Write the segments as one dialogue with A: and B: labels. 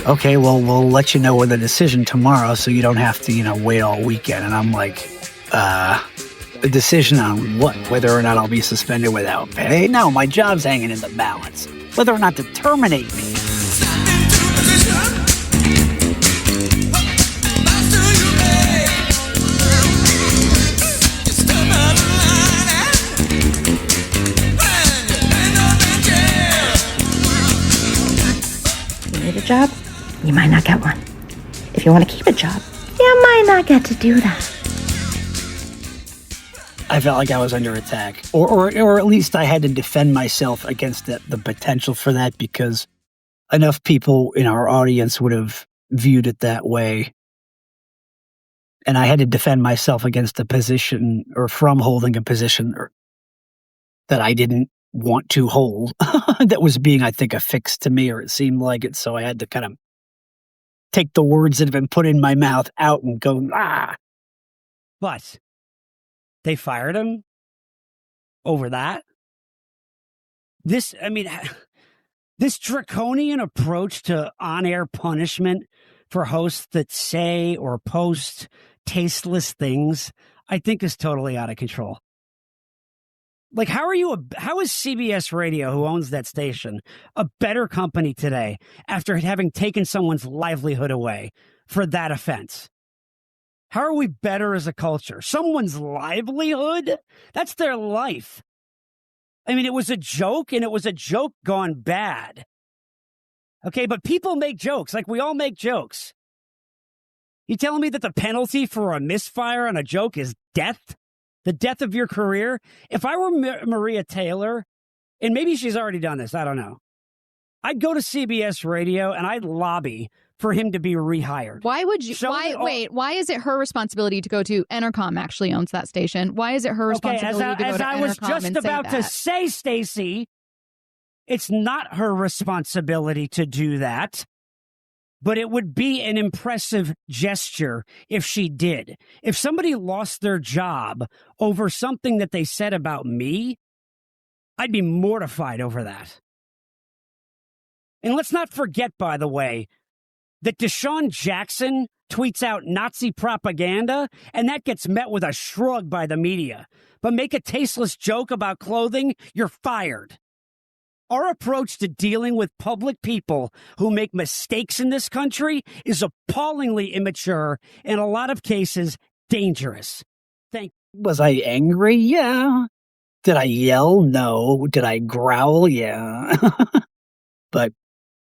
A: okay, well, we'll let you know with a decision tomorrow so you don't have to, wait all weekend. And I'm like, a decision on what? Whether or not I'll be suspended without pay? No, my job's hanging in the balance. Whether or not to terminate me.
B: A job, you might not get one. If you want to keep a job, you might not get to do that.
A: I felt like I was under attack, or at least I had to defend myself against the potential for that, because enough people in our audience would have viewed it that way. And I had to defend myself against a position, or from holding a position that I didn't want to hold, that was being, I think, affixed to me, or it seemed like it. So I had to kind of take the words that have been put in my mouth out and go, ah. But they fired him over that. This draconian approach to on-air punishment for hosts that say or post tasteless things, I think is totally out of control. Like, how is CBS Radio, who owns that station, a better company today after having taken someone's livelihood away for that offense? How are we better as a culture? Someone's livelihood? That's their life. I mean, it was a joke, and it was a joke gone bad. Okay, but people make jokes. Like, we all make jokes. You telling me that the penalty for a misfire on a joke is death? The death of your career? If I were Maria Taylor, and maybe she's already done this, I don't know, I'd go to CBS Radio and I'd lobby for him to be rehired.
C: Why would you? Why is it her responsibility to go to Entercom? Actually owns that station. Why is it her responsibility to go to Entercom?
A: As I was just about to say, Stacey, it's not her responsibility to do that. But it would be an impressive gesture if she did. If somebody lost their job over something that they said about me, I'd be mortified over that. And let's not forget, by the way, that Deshaun Jackson tweets out Nazi propaganda, and that gets met with a shrug by the media. But make a tasteless joke about clothing, you're fired. Our approach to dealing with public people who make mistakes in this country is appallingly immature, in a lot of cases, dangerous. Was I angry? Yeah. Did I yell? No. Did I growl? Yeah. But,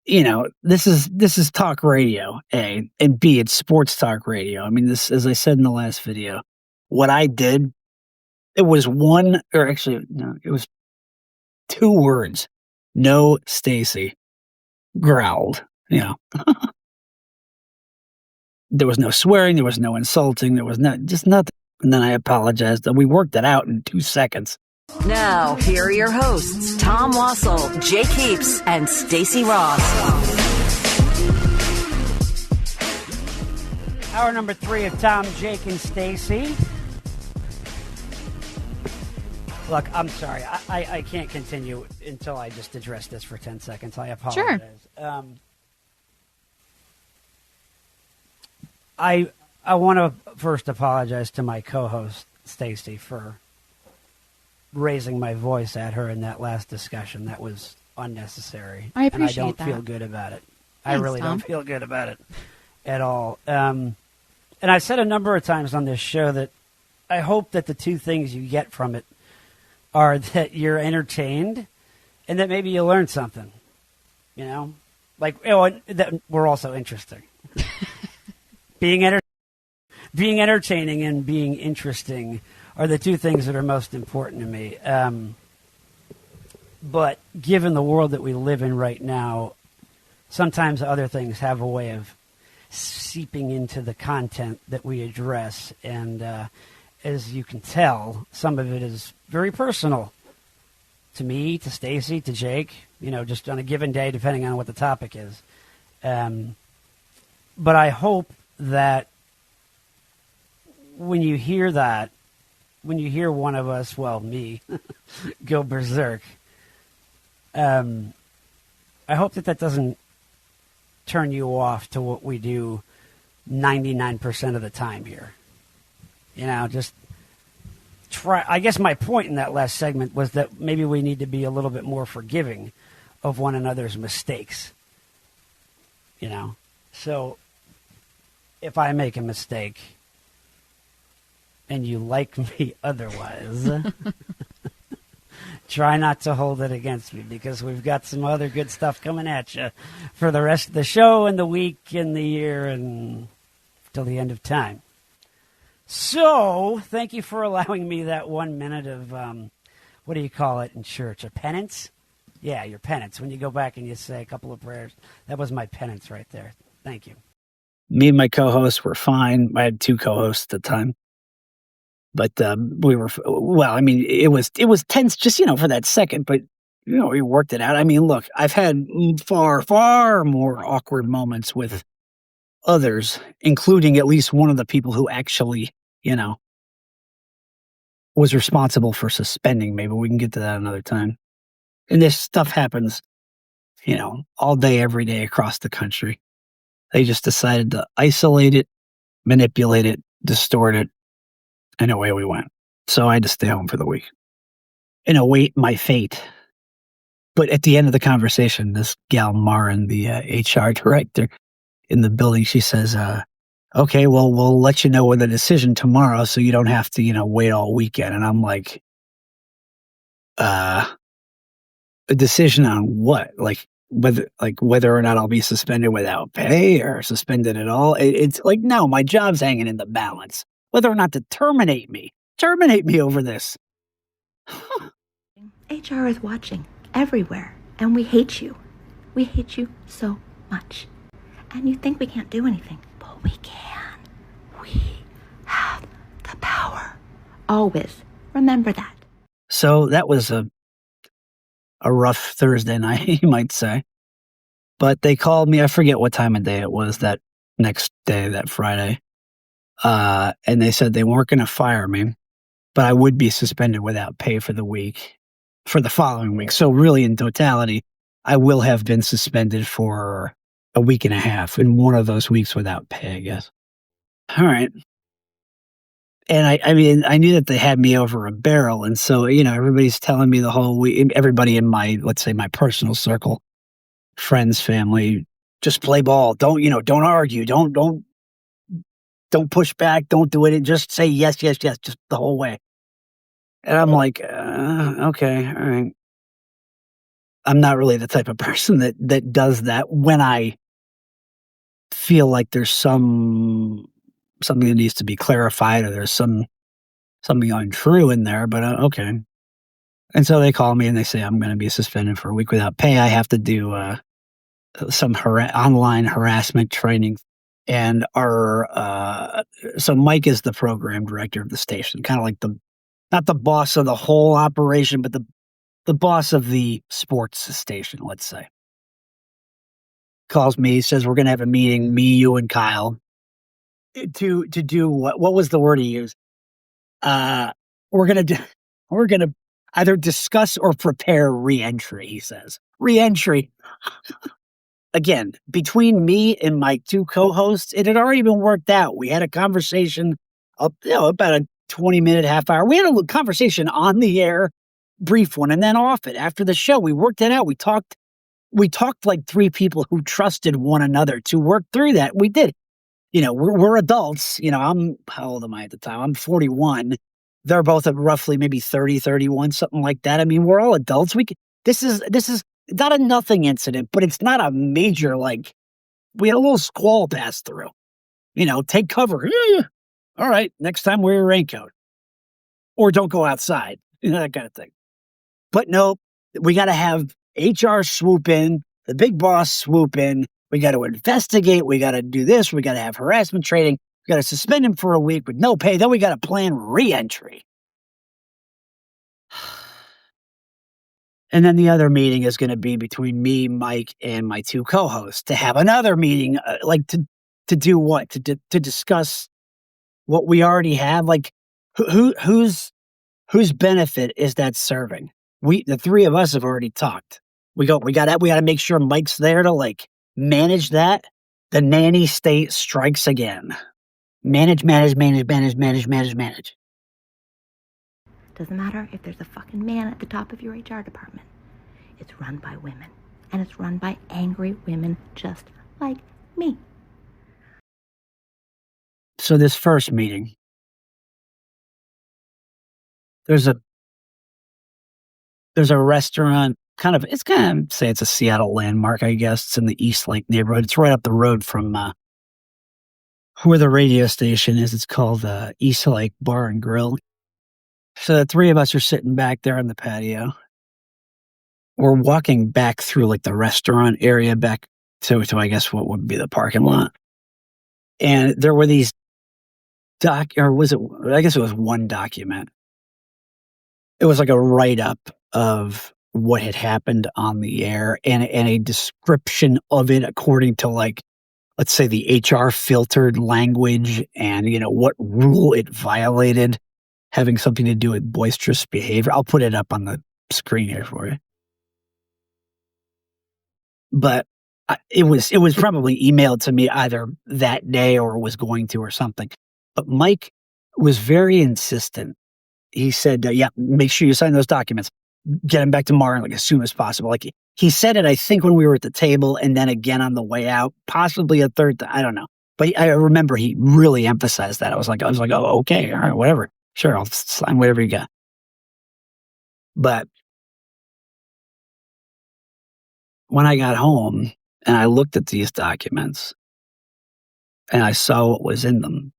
A: this is talk radio, A, and B, it's sports talk radio. I mean, this, as I said in the last video, what I did, it was it was 2 words. No, Stacey. Growled. There was no swearing. There was no insulting. There was just nothing. And then I apologized. And we worked it out in 2 seconds.
D: Now, here are your hosts, Tom Wassell, Jake Heaps, and Stacey Ross.
A: Hour number 3 of Tom, Jake, and Stacey. Look, I'm sorry. I can't continue until I just address this for 10 seconds. I apologize.
C: Sure.
A: I want to first apologize to my co-host, Stacey, for raising my voice at her in that last discussion. That was unnecessary.
C: I appreciate
A: and I don't
C: that.
A: feel good about it.
C: Thanks,
A: I really
C: Tom.
A: don't feel good about it at all. And I've said a number of times on this show that I hope that the 2 things you get from it are that you're entertained and that maybe you learn something, that we're also interesting. being entertaining and being interesting are the 2 things that are most important to me. But given the world that we live in right now, sometimes other things have a way of seeping into the content that we address. And as you can tell, some of it is very personal to me, to Stacey, to Jake, just on a given day, depending on what the topic is. But I hope that when you hear that, when you hear one of us, well, me, go berserk, I hope that doesn't turn you off to what we do 99% of the time here. Just try. I guess my point in that last segment was that maybe we need to be a little bit more forgiving of one another's mistakes. So if I make a mistake and you like me otherwise, try not to hold it against me, because we've got some other good stuff coming at you for the rest of the show and the week and the year and till the end of time. So thank you for allowing me that 1 minute of, what do you call it in church, a penance? Yeah, your penance. When you go back and you say a couple of prayers, that was my penance right there. Thank you.
E: Me and my co-hosts were fine. I had 2 co-hosts at the time. But we were, it was tense just, for that second, but, we worked it out. I mean, look, I've had far, far more awkward moments with others, including at least one of the people who actually, was responsible for suspending. Maybe we can get to that another time. And this stuff happens, all day, every day across the country. They just decided to isolate it, manipulate it, distort it, and away we went. So I had to stay home for the week and await my fate. But at the end of the conversation, this gal Marin, the HR director in the building, she says, okay, well, we'll let you know with a decision tomorrow so you don't have to, wait all weekend. And I'm like, a decision on what? Whether or not I'll be suspended without pay or suspended at all. It's like, no, my job's hanging in the balance. Whether or not to terminate me over this.
B: HR is watching everywhere, and we hate you. We hate you so much. And you think we can't do anything, but we can. We have the power. Always. Remember that.
E: So that was a rough Thursday night, you might say. But they called me, I forget what time of day it was that next day, that Friday. And they said they weren't going to fire me, but I would be suspended without pay for the following week. So really, in totality, I will have been suspended for a week and a half, in one of those weeks without pay, I guess. All right. And I knew that they had me over a barrel. And so, everybody's telling me the whole week, everybody in my, let's say, my personal circle, friends, family, just play ball. Don't argue. Don't push back. Don't do it. Just say yes, just the whole way. And I'm like, okay, all right. I'm not really the type of person that does that when I feel like there's something that needs to be clarified, or there's something untrue in there, but okay. And so they call me and they say I'm going to be suspended for a week without pay. I have to do some online harassment training. And so Mike is the program director of the station, kind of like not the boss of the whole operation, but the boss of the sports station, let's say. Calls me, says we're going to have a meeting, me, you, and Kyle, to do what was the word he used? We're going to either discuss or prepare reentry, he says. Reentry. Again, between me and my 2 co-hosts, it had already been worked out. We had a conversation, about a 20-minute, half hour. We had a conversation on the air, brief one, and then off it. After the show, we worked it out. We talked like 3 people who trusted one another to work through that. We did. We're adults. How old am I at the time? I'm 41. They're both at roughly maybe 30, 31, something like that. I mean, we're all adults. This is not a nothing incident, but it's not a major, we had a little squall pass through. Take cover. All right, next time wear a raincoat. Or don't go outside. That kind of thing. But no, we got to have HR swoop in, the big boss swoop in. We got to investigate. We got to do this. We got to have harassment training. We got to suspend him for a week with no pay. Then we got to plan reentry. And then the other meeting is going to be between me, Mike, and my 2 co-hosts to have another meeting, to do what? To discuss what we already have. Whose benefit is that serving? The 3 of us have already talked. We got to make sure Mike's there to manage that, the nanny state strikes again. Manage.
B: Doesn't matter if there's a fucking man at the top of your HR department. It's run by women. And it's run by angry women just like me.
E: So this first meeting, there's a restaurant, it's a Seattle landmark, I guess. It's in the East Lake neighborhood. It's right up the road from where the radio station is. It's called East Lake Bar and Grill. So the three of us are sitting back there on the patio. We're walking back through like the restaurant area back to I guess what would be the parking lot. And there were these I guess it was one document. It was like a write-up of what had happened on the air and a description of it according to, like, let's say the HR filtered language and, what rule it violated, having something to do with boisterous behavior. I'll put it up on the screen here for you. But it was probably emailed to me either that day or was going to or something. But Mike was very insistent. He said, yeah, make sure you sign those documents. Get them back tomorrow, like, as soon as possible. Like, he said it, I think, when we were at the table and then again on the way out, possibly a third time. I don't know. But I remember he really emphasized that. I was like, oh, okay, all right, whatever. Sure, I'll sign whatever you got. But when I got home and I looked at these documents and I saw what was in them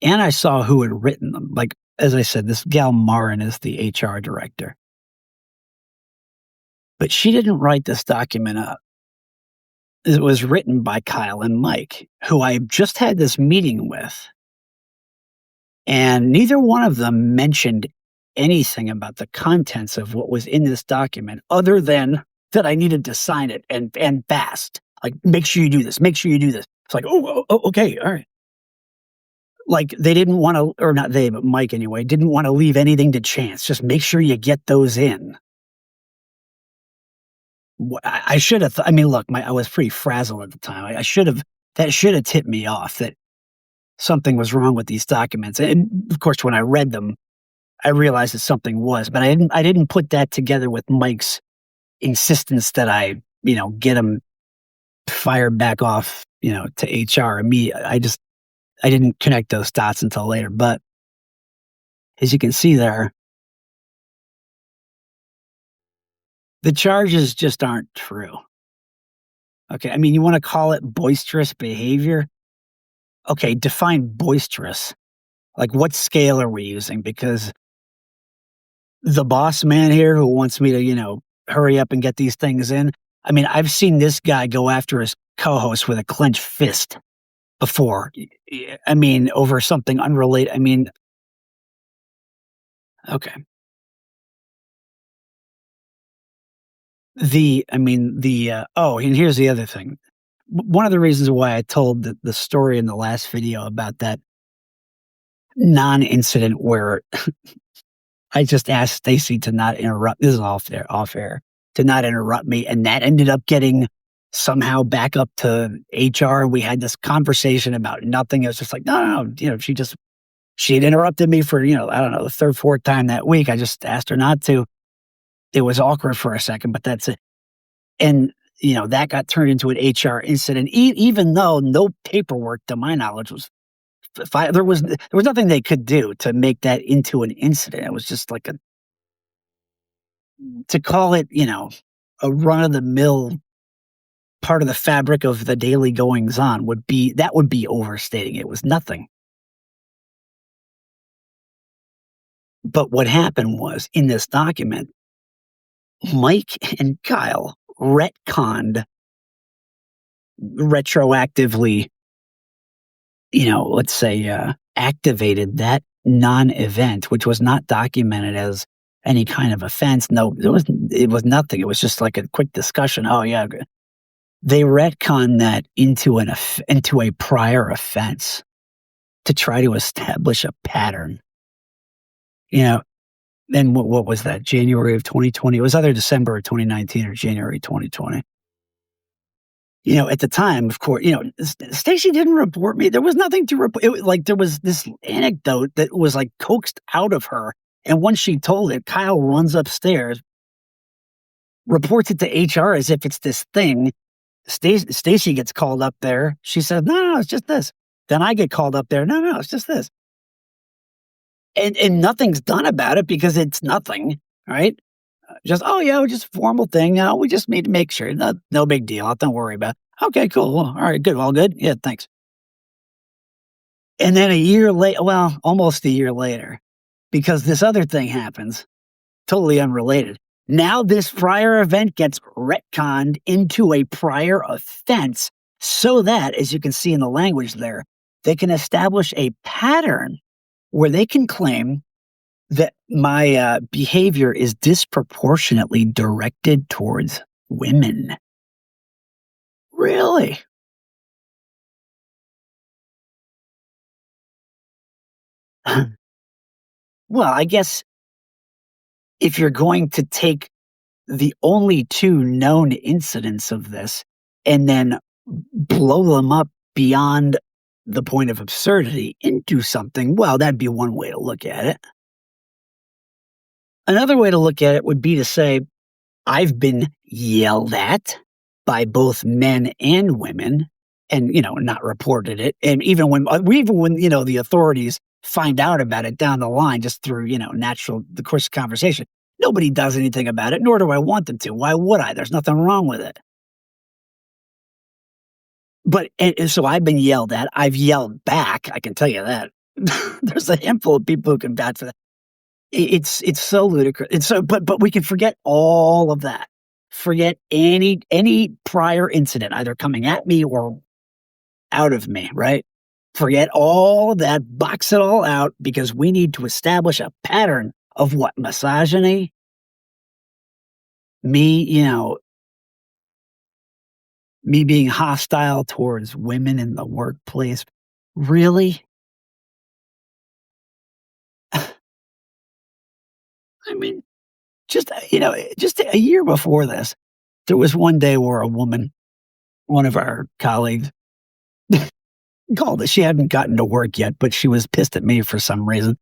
E: and I saw who had written them, like, as I said, this gal Marin is the HR director. But she didn't write this document up. It was written by Kyle and Mike, who I just had this meeting with. And neither one of them mentioned anything about the contents of what was in this document other than that I needed to sign it and fast. Like, make sure you do this. Make sure you do this. It's like, oh, okay, all right. Like, they didn't want to, or not they, but Mike anyway, didn't want to leave anything to chance. Just make sure you get those in. I should have, look, I was pretty frazzled at the time. That should have tipped me off that something was wrong with these documents. And of course, when I read them, I realized that something was, but I didn't put that together with Mike's insistence that I, get him fired back off, to HR immediately. I didn't connect those dots until later, but as you can see there, the charges just aren't true. Okay, you want to call it boisterous behavior? Okay, define boisterous. Like, what scale are we using? Because the boss man here who wants me to, hurry up and get these things in, I've seen this guy go after his co-host with a clenched fist before. Over something unrelated. Okay. And here's the other thing. One of the reasons why I told the story in the last video about that non-incident where I just asked Stacy to not interrupt. This is off air, to not interrupt me. And that ended up getting somehow back up to HR. We had this conversation about nothing. It was just like, no. She had interrupted me for, I don't know, the third, fourth time that week. I just asked her not to. It was awkward for a second, but that's it. And, that got turned into an HR incident, even though no paperwork, to my knowledge, was there was nothing they could do to make that into an incident. It was just like to call it, a run-of-the-mill part of the fabric of the daily goings-on would be overstating it. It was nothing. But what happened was, in this document, Mike and Kyle retconned retroactively, let's say, activated that non-event, which was not documented as any kind of offense. No, it was nothing. It was just like a quick discussion. Oh yeah. They retconned that into a prior offense to try to establish a pattern. Then what was that? January of 2020. It was either December of 2019 or January 2020. at the time, of course, Stacy didn't report me. There was nothing to report. Like there was this anecdote that was like coaxed out of her. And once she told it, Kyle runs upstairs, reports it to HR as if it's this thing. Stacy gets called up there. She says, no, it's just this. Then I get called up there. No, it's just this. And nothing's done about it because it's nothing, right? Just, just a formal thing. No, we just need to make sure. No big deal. Don't worry about it. Okay, cool. Well, all right, good. All good. Yeah, thanks. And then a year later, almost a year later, because this other thing happens, totally unrelated. Now this prior event gets retconned into a prior offense so that, as you can see in the language there, they can establish a pattern where they can claim that my behavior is disproportionately directed towards women. Really? Well, I guess if you're going to take the only two known incidents of this and then blow them up beyond the point of absurdity into something, well, that'd be one way to look at it. Another way to look at it would be to say, I've been yelled at by both men and women and, not reported it. And even when the authorities find out about it down the line, just through, the course of conversation, nobody does anything about it, nor do I want them to. Why would I? There's nothing wrong with it. But so I've been yelled at. I've yelled back. I can tell you that. There's a handful of people who can vouch for that. It's so ludicrous. It's so, but we can forget all of that. Forget any prior incident, either coming at me or out of me, right? Forget all of that, box it all out, because we need to establish a pattern of what? Misogyny? Me being hostile towards women in the workplace. Really? I mean, just a year before this, there was one day where a woman, one of our colleagues, called it. She hadn't gotten to work yet, but she was pissed at me for some reason.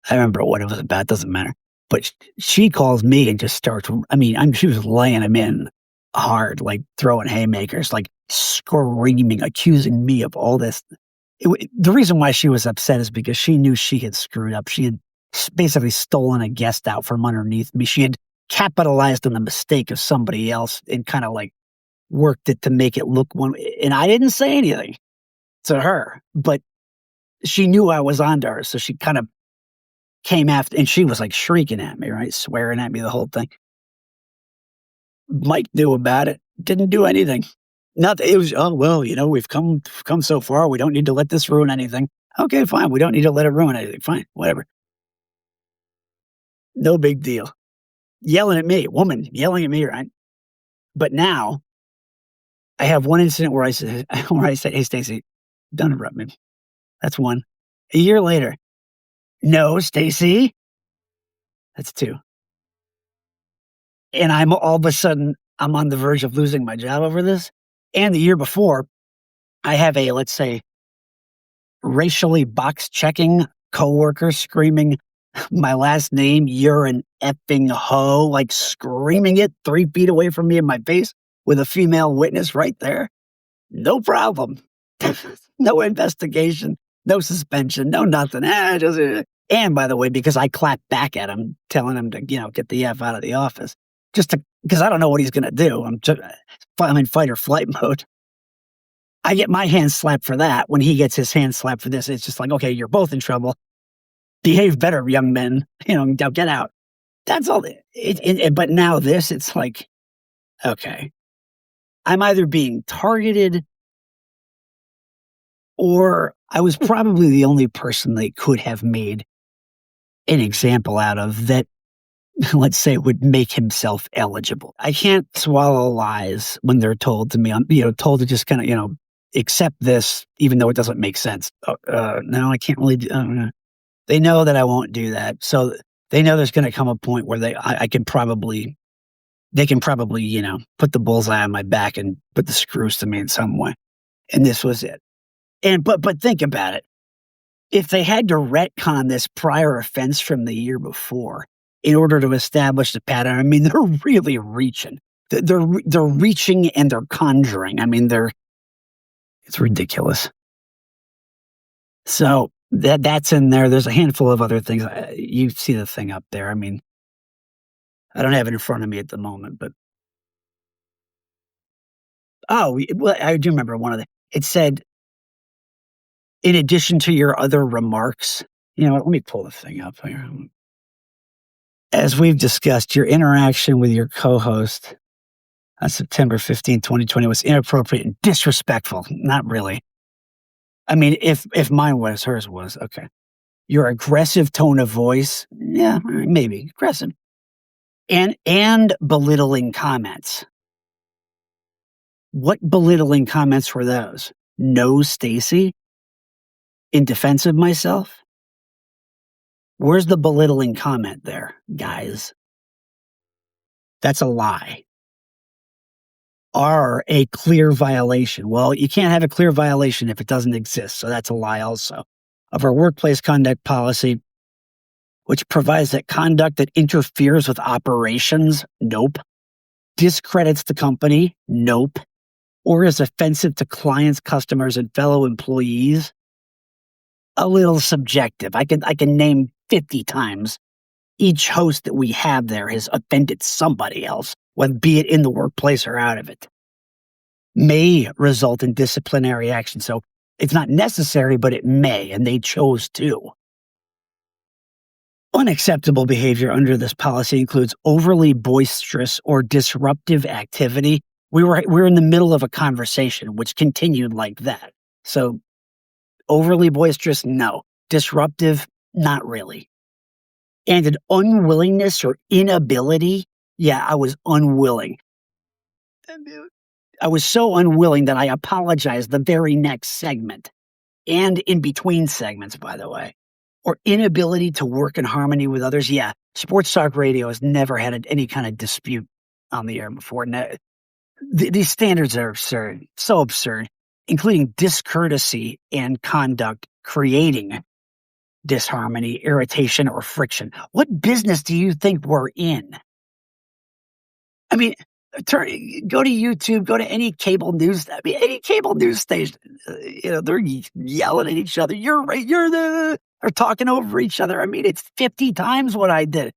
E: I remember what it was about. Doesn't matter. But she calls me and just starts. She was laying him in hard, like throwing haymakers, like screaming, accusing me of all this. The reason why she was upset is because she knew she had screwed up. She had basically stolen a guest out from underneath me. She had capitalized on the mistake of somebody else and kind of like worked it to make it look one. And I didn't say anything to her, but she knew I was onto her. So she kind of came after, and she was like shrieking at me, right? Swearing at me, the whole thing. Mike knew about it. Didn't do anything. Nothing. It was, we've come so far. We don't need to let this ruin anything. Okay, fine. We don't need to let it ruin anything. Fine, whatever. No big deal. Yelling at me, woman yelling at me, right? But now I have one incident where I say, hey, Stacy, don't interrupt me. That's one. A year later, no, Stacy. That's two. And I'm all of a sudden, I'm on the verge of losing my job over this. And the year before, I have a, let's say, racially box checking coworker screaming my last name, you're an effing hoe, like screaming it 3 feet away from me in my face with a female witness right there. No problem. No investigation, no suspension, no nothing. And by the way, because I clapped back at him, telling him to, get the F out of the office, because I don't know what he's going to do. I'm in fight or flight mode. I get my hand slapped for that. When he gets his hand slapped for this, it's just like, okay, you're both in trouble. Behave better, young men. Get out. That's all. But now this, it's like, okay, I'm either being targeted or I was probably the only person they could have made an example out of that, let's say, would make himself eligible. I can't swallow lies when they're told to me, I'm told to just kind of, accept this, even though it doesn't make sense. No, I can't really do. They know that I won't do that. So they know there's going to come a point where I can probably they can probably, put the bullseye on my back and put the screws to me in some way. And this was it. And but think about it. If they had to retcon this prior offense from the year before in order to establish the pattern, I mean, they're really reaching. They're reaching and they're conjuring. I mean, it's ridiculous. So that's in there. There's a handful of other things. You see the thing up there. I mean, I don't have it in front of me at the moment, but I do remember one of it said, in addition to your other remarks, let me pull the thing up here. As we've discussed, your interaction with your co-host on September 15, 2020 was inappropriate and disrespectful. Not really. I mean, if mine was, hers was, okay. Your aggressive tone of voice, yeah, maybe aggressive. And belittling comments. What belittling comments were those? No, Stacy? In defense of myself? Where's the belittling comment there, guys? That's a lie. Are a clear violation. Well, you can't have a clear violation if it doesn't exist, so that's a lie also. Of our workplace conduct policy, which provides that conduct that interferes with operations, nope. Discredits the company, nope. Or is offensive to clients, customers, and fellow employees, a little subjective. I can name 50 times each host that we have there has offended somebody else, whether be it in the workplace or out of it. May result in disciplinary action. So it's not necessary, but it may, and they chose to. Unacceptable behavior under this policy includes overly boisterous or disruptive activity. We're in the middle of a conversation, which continued like that. So overly boisterous, no. Disruptive, not really. And an unwillingness or inability, yeah, I was unwilling. I was so unwilling that I apologized the very next segment. And in between segments, by the way. Or inability to work in harmony with others. Yeah, sports talk radio has never had any kind of dispute on the air before. These standards are absurd, so absurd, including discourtesy and conduct creating disharmony, irritation, or friction. What business do you think we're in? I mean, go to YouTube, go to any cable news. I mean, any cable news station. They're yelling at each other. You're right. Or talking over each other. I mean, it's 50 times what I did.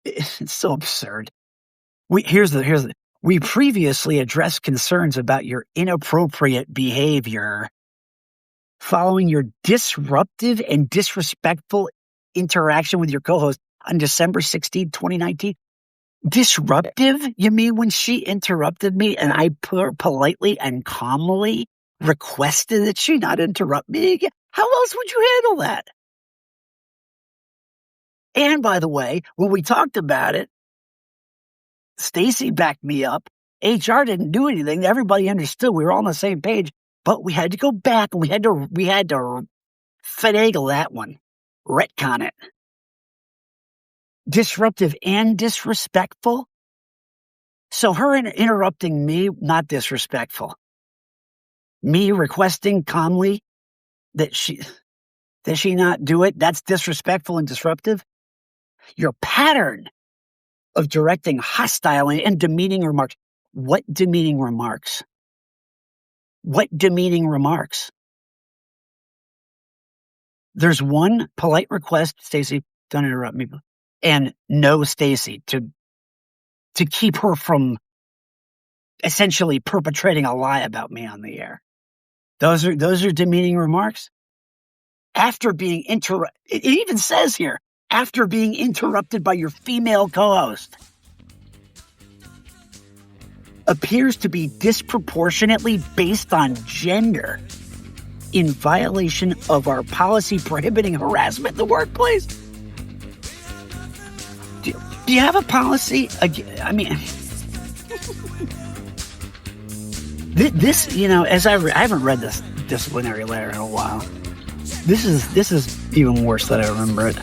E: It's so absurd. We previously addressed concerns about your inappropriate behavior following your disruptive and disrespectful interaction with your co-host on December 16, 2019. Disruptive? You mean when she interrupted me and I politely and calmly requested that she not interrupt me again? How else would you handle that? And by the way, when we talked about it, Stacy backed me up. HR didn't do anything. Everybody understood. We were all on the same page, but we had to go back and we had to finagle that one, retcon it. Disruptive and disrespectful. So her interrupting me, not disrespectful. Me requesting calmly that she not do it, that's disrespectful and disruptive. Your pattern of directing hostile and demeaning remarks. What demeaning remarks? What demeaning remarks? There's one polite request, Stacy, don't interrupt me, and no, Stacy, to keep her from essentially perpetrating a lie about me on the air. Those are demeaning remarks. After being it even says here, after being interrupted by your female co-host, appears to be disproportionately based on gender in violation of our policy prohibiting harassment in the workplace. Do you have a policy? I mean, this, as I haven't read this disciplinary letter in a while. This is even worse than I remember it.